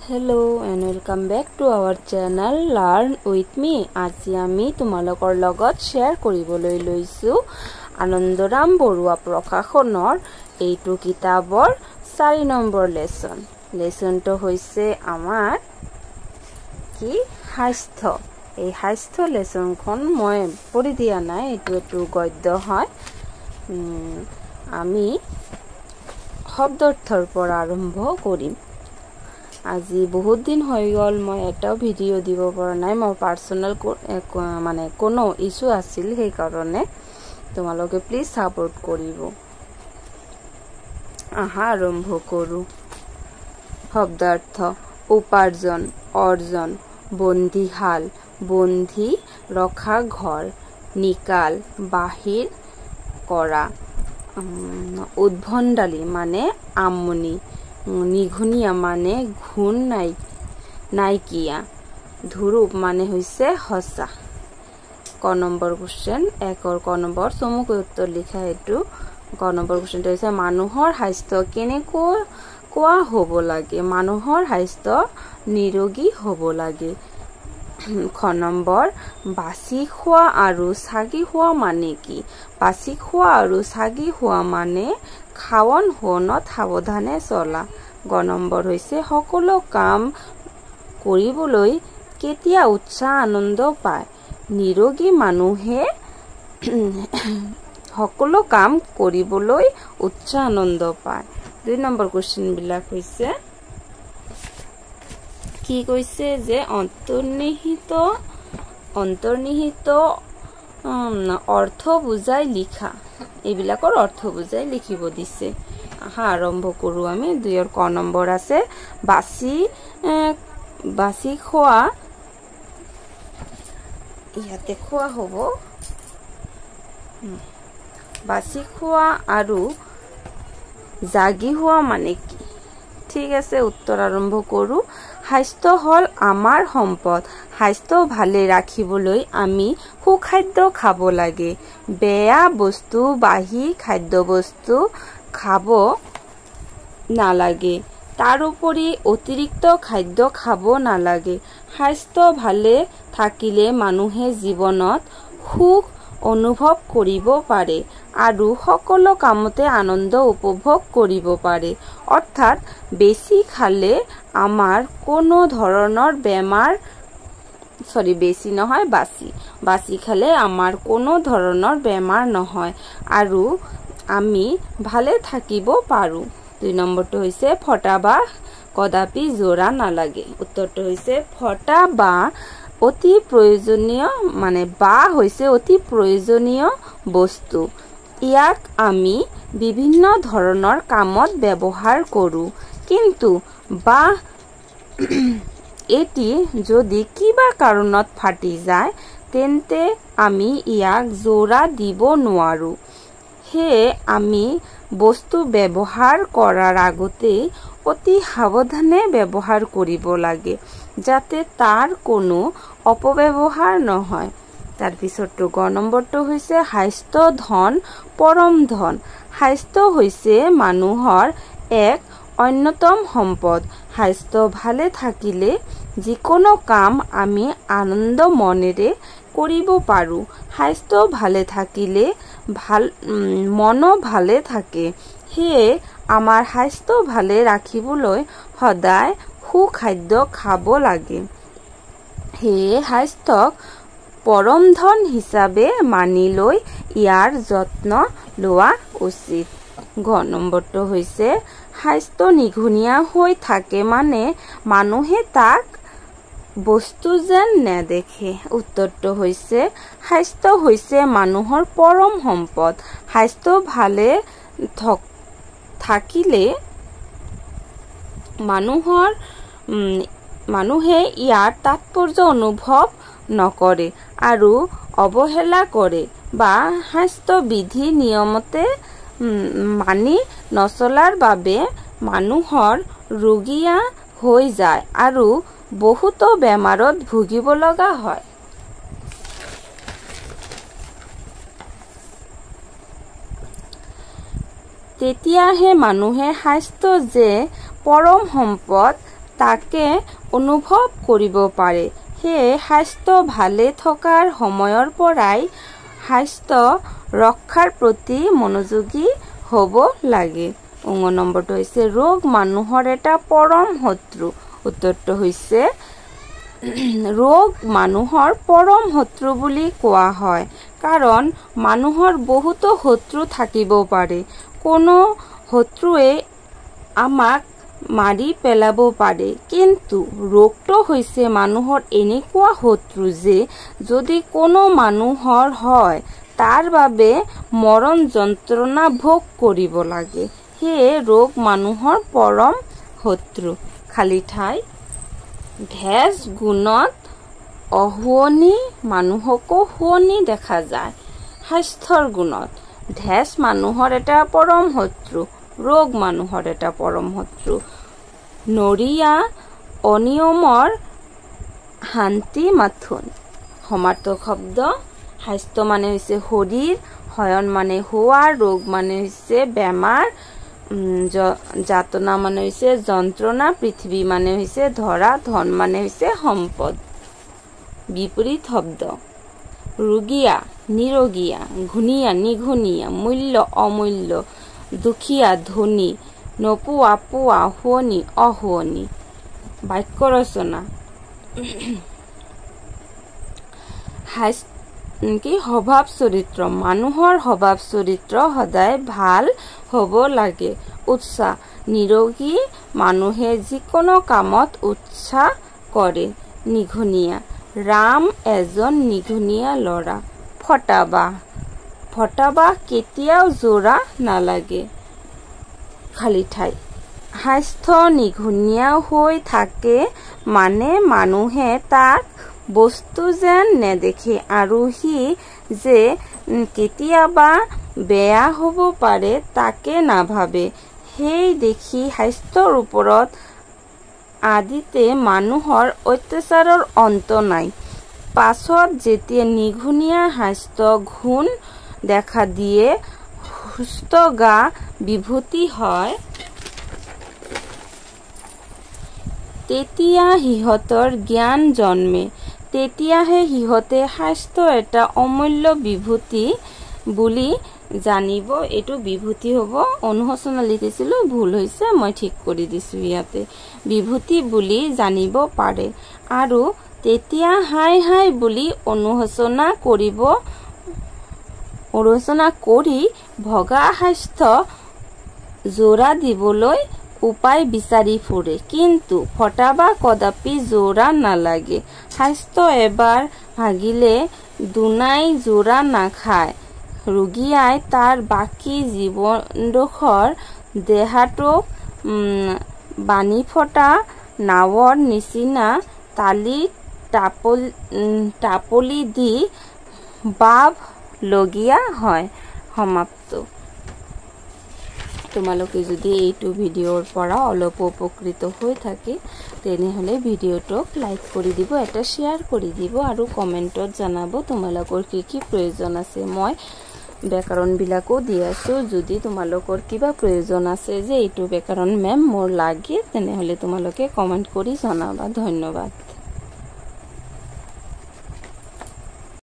Hello and welcome back to our channel Learn with me. আজি আমি তোমালোকৰ লগত শেয়াৰ কৰিবলৈ লৈছো আনন্দৰাম বৰুৱা প্ৰকাশনৰ এইটো কিতাপৰ 4 নম্বৰ লেসনটো হৈছে আমাৰ কি স্বাস্থ্য। এই স্বাস্থ্য লেসনখন মই পঢ়ি দিয়া নাই, এইটো গদ্য হয়। আমি শব্দাৰ্থৰ পৰা আৰম্ভ কৰিম। আজি বহুত দিন হৈ গল মই এটা ভিডিও দিব পৰা নাই, মোৰ পাৰ্সোনাল মানে কোনো ইস্যু আছিল, সেই কাৰণে তোমালোকে প্লিজ সাপোৰ্ট কৰিব। আৰম্ভ কৰো। শব্দাৰ্থ উপাৰ্জন, অৰ্জন, বন্দিশাল, বন্ধি ৰখা ঘৰ, নিকাল বাহিৰ কৰা, উদ্ভণ্ডালী মানে আমনি, নিঘুনিয়া মানে ঘুণ নাইকিয়া, ধ্ৰুপ মানে হৈছে হসা। ক নম্বৰ কোশ্চেন, একৰ ক নম্বৰ চমুকৈ উত্তৰ লিখা। এইটো ক নম্বৰ কোশ্চেনটো হৈছে মানুহৰ স্বাস্থ্য কেনেকুৱা হ'ব লাগে। মানুহৰ স্বাস্থ্য নিৰোগী হ'ব লাগে। খ নম্বৰ বাছি খোৱা আৰু চাগি খোৱা মানে কি। বাছি খোৱা আৰু চাগি খোৱা মানে খাৱন হোৱনত সাৱধানে চলা। গ নম্বৰ হৈছে সকলো কাম কৰিবলৈ কেতিয়া উৎসাহ আনন্দ পায়। নিৰোগী মানুহে সকলো কাম কৰিবলৈ উৎসাহ আনন্দ পায়। 2 নম্বৰ কোশ্চেন বিলাক হৈছে কি কৈছে যে অন্তৰ্নিহিত অৰ্থ বুজাই লিখা। এইবিলাকৰ অৰ্থ বুজাই লিখিব দিছে। আৰম্ভ কৰো আমি। 2 ক নম্বৰ আছে বাছি খোৱা, ইয়াতে খোৱা হ'ব। বাছি খোৱা আৰু জাগি খোৱা মানে কি। ঠিক আছে, উত্তৰ আৰম্ভ কৰো। স্বাস্থ্য হল আমাৰ সম্পদ। স্বাস্থ্য ভালে ৰাখিবলৈ আমি সুখাদ্য খাব লাগে। বেয়া বস্তু বাহি খাদ্য বস্তু খাব নালাগে। তাৰোপৰি অতিৰিক্ত খাদ্য খাব নালাগে। স্বাস্থ্য ভালে থাকিলে মানুহে জীৱনত সুখ অনুভৱ কৰিব পাৰে আৰু সকলো কামতে আনন্দ উপভোগ কৰিব পাৰে। অৰ্থাৎ বেছি খালে আমাৰ কোনো ধৰণৰ বেমাৰ বাছি খালে আমাৰ কোনো ধৰণৰ বেমাৰ নহয় আৰু আমি ভালে থাকিব পাৰো। 2 নম্বৰটো হৈছে ফটা বাঁহ কদাপি জোৰা নালাগে। উত্তৰটো হৈছে ফটা বাঁহ অতি প্ৰয়োজনীয়, মানে বাঁহ হৈছে অতি প্ৰয়োজনীয় বস্তু। ইয়াক আমি বিভিন্ন ধৰণৰ কামত ব্যৱহাৰ কৰো। কিন্তু বাঁহ এটি যদি কিবা কাৰণত ফাটি যায় তেন্তে আমি ইয়াক জোৰা দিব নোৱাৰো। সেয়ে আমি বস্তু ব্যৱহাৰ কৰাৰ আগতে অতি সাৱধানে ব্যৱহাৰ কৰিব লাগে যাতে তাৰ কোনো অপব্যৱহাৰ নহয়। তাৰ পিছৰটো গ নম্বৰটো হৈছে স্বাস্থ্য ধন পৰম ধন। স্বাস্থ্য হৈছে মানুহৰ এক অন্যতম সম্পদ। স্বাস্থ্য ভালে থাকিলে যিকোনো কাম আমি আনন্দ মনেৰে কৰিব পাৰো। স্বাস্থ্য ভালে থাকিলে মনো ভালে থাকে। সেয়ে আমাৰ স্বাস্থ্য ভালে ৰাখিবলৈ সদায় সুখাদ্য খাব লাগে। সেয়ে স্বাস্থ্যক পৰম ধন হিচাপে মানি লৈ ইয়াৰ যত্ন লোৱা উচিত। ঘ নম্বৰটো হৈছে স্বাস্থ্য নিঘুনিয়া হৈ থাকে মানে মানুহে তাক বস্তু যেন নেদেখে। উত্তৰটো হৈছে স্বাস্থ্য হৈছে মানুহৰ পৰম সম্পদ। স্বাস্থ্য ভালে থাকিলে মানুহে ইয়াৰ তাৎপৰ্য অনুভৱ নকৰে আৰু অৱহেলা কৰে বা স্বাস্থ্য বিধি নিয়মতে মানি নচলাৰ বাবে মানুহৰ ৰোগীয়া হৈ যায় আৰু বহুতো বেমাৰত ভুগিব লগা হয়। তেতিয়াহে মানুহে স্বাস্থ্য যে পৰম সম্পদ তাকে অনুভৱ কৰিব পাৰে। সেয়ে স্বাস্থ্য ভালে থকাৰ সময়ৰ পৰাই স্বাস্থ্য ৰক্ষাৰ প্ৰতি মনোযোগী হ'ব লাগে। নম্বৰটো হৈছে ৰোগ মানুহৰ এটা পৰম শত্ৰু। উত্তৰটো হৈছে ৰোগ মানুহৰ পৰম শত্ৰু বুলি কোৱা হয়, কাৰণ মানুহৰ বহুতো শত্ৰু থাকিব পাৰে। কোনো শত্ৰুৱে আমাক মাৰি পেলাব পাৰে, কিন্তু ৰোগটো হৈছে মানুহৰ এনেকুৱা শত্ৰু যে যদি কোনো মানুহৰ হয় তাৰ বাবে মৰণ যন্ত্ৰণা ভোগ কৰিব লাগে। সেয়ে ৰোগ মানুহৰ পৰম শত্ৰু। খালী ঠাই ভেজ গুণত অশুৱনি মানুহকো শুৱনি দেখা যায়। স্বাস্থ্যৰ গুণত ভেজ মানুহৰ এটা পৰম শত্ৰু, ৰোগ মানুহৰ এটা পৰম শত্ৰু। নৰিয়া অনিয়মৰ শান্তি মাথোন। সমাৰ্থক শব্দ স্বাস্থ্য মানে হৈছে শৰীৰ, শয়ন মানে হোৱা, ৰোগ মানে হৈছে বেমাৰ, যাতনা মানে হৈছে যন্ত্ৰণা, পৃথিৱী মানে হৈছে ধৰা, ধন মানে হৈছে সম্পদ। বিপৰীত শব্দ ৰোগীয়া নিৰোগীয়া, ঘূণীয়া নিঘূণীয়া, মূল্য অমূল্য, দুখীয়া ধনী, নোপোৱা পোৱা, শুৱনি অশুৱনি। বাক্য ৰচনা স্বভাৱ চৰিত্ৰ। মানুহৰ স্বভাৱ চৰিত্ৰ সদায় ভাল হ'ব লাগে। উৎসাহ নিৰোগী মানুহে যিকোনো কামত উৎসাহ কৰে। নিঘূণীয়া ৰাম এজন নিঘূণীয়া ল'ৰা। ফটাবাহ কেতিয়াও যোৰা নালাগে। খালী ঠাই স্বাস্থ্য নিঘূণীয়া হৈ থাকে মানে মানুহে তাক বস্তু যেন নেদেখে আৰু সি যে কেতিয়াবা বেয়া হ'ব পাৰে তাকে নাভাবে। সেই দেখি স্বাস্থ্যৰ ওপৰত আদিতে মানুহৰ অত্যাচাৰৰ অন্ত নাই। পাছত যেতিয়া নিঘূণীয়া স্বাস্থ্য ঘুণ দেখা দিয়ে, সুস্থ গা বিভূতি হয়, তেতিয়া সিহঁতৰ জ্ঞান জন্মে। তেতিয়াহে সিহঁতে স্বাস্থ্য এটা অমূল্য বিভূতি বুলি জানিব। এইটো বিভূতি হ'ব, অনুশোচনা লিখিছিলোঁ, ভুল হৈছে, মই ঠিক কৰি দিছোঁ ইয়াতে। বিভূতি বুলি জানিব পাৰে আৰু তেতিয়া হাই হাই বুলি অনুশোচনা কৰি ভগা স্বাস্থ্য যোৰা দিবলৈ উপায় বিচাৰি ফুৰে। কিন্তু ফটাবাহ কদাপি যোৰা নালাগে। স্বাস্থ্য এবাৰ ভাগিলে দুনাই যোৰা নাখায়। ৰোগীয়াই তাৰ বাকী জীৱনডোখৰ দেহাটোক বাণীফটা নাৱৰ নিচিনা টাপলি দি বাব লগীয়া হয়। সমাপ্ত। তোমালোকে যদি এইটো ভিডিঅ'ৰ পৰা অলপ উপকৃত হৈ থাকে তেনেহ'লে ভিডিঅ'টোক লাইক কৰি দিব, এটা শ্বেয়াৰ কৰি দিব আৰু কমেণ্টত জনাব তোমালোকৰ কি কি প্ৰয়োজন আছে। মই ব্যাকৰণবিলাকো দি আছোঁ। যদি তোমালোকৰ কিবা প্ৰয়োজন আছে যে এইটো ব্যাকৰণ মেম মোৰ লাগে তেনেহ'লে তোমালোকে কমেণ্ট কৰি জনাবা। ধন্যবাদ।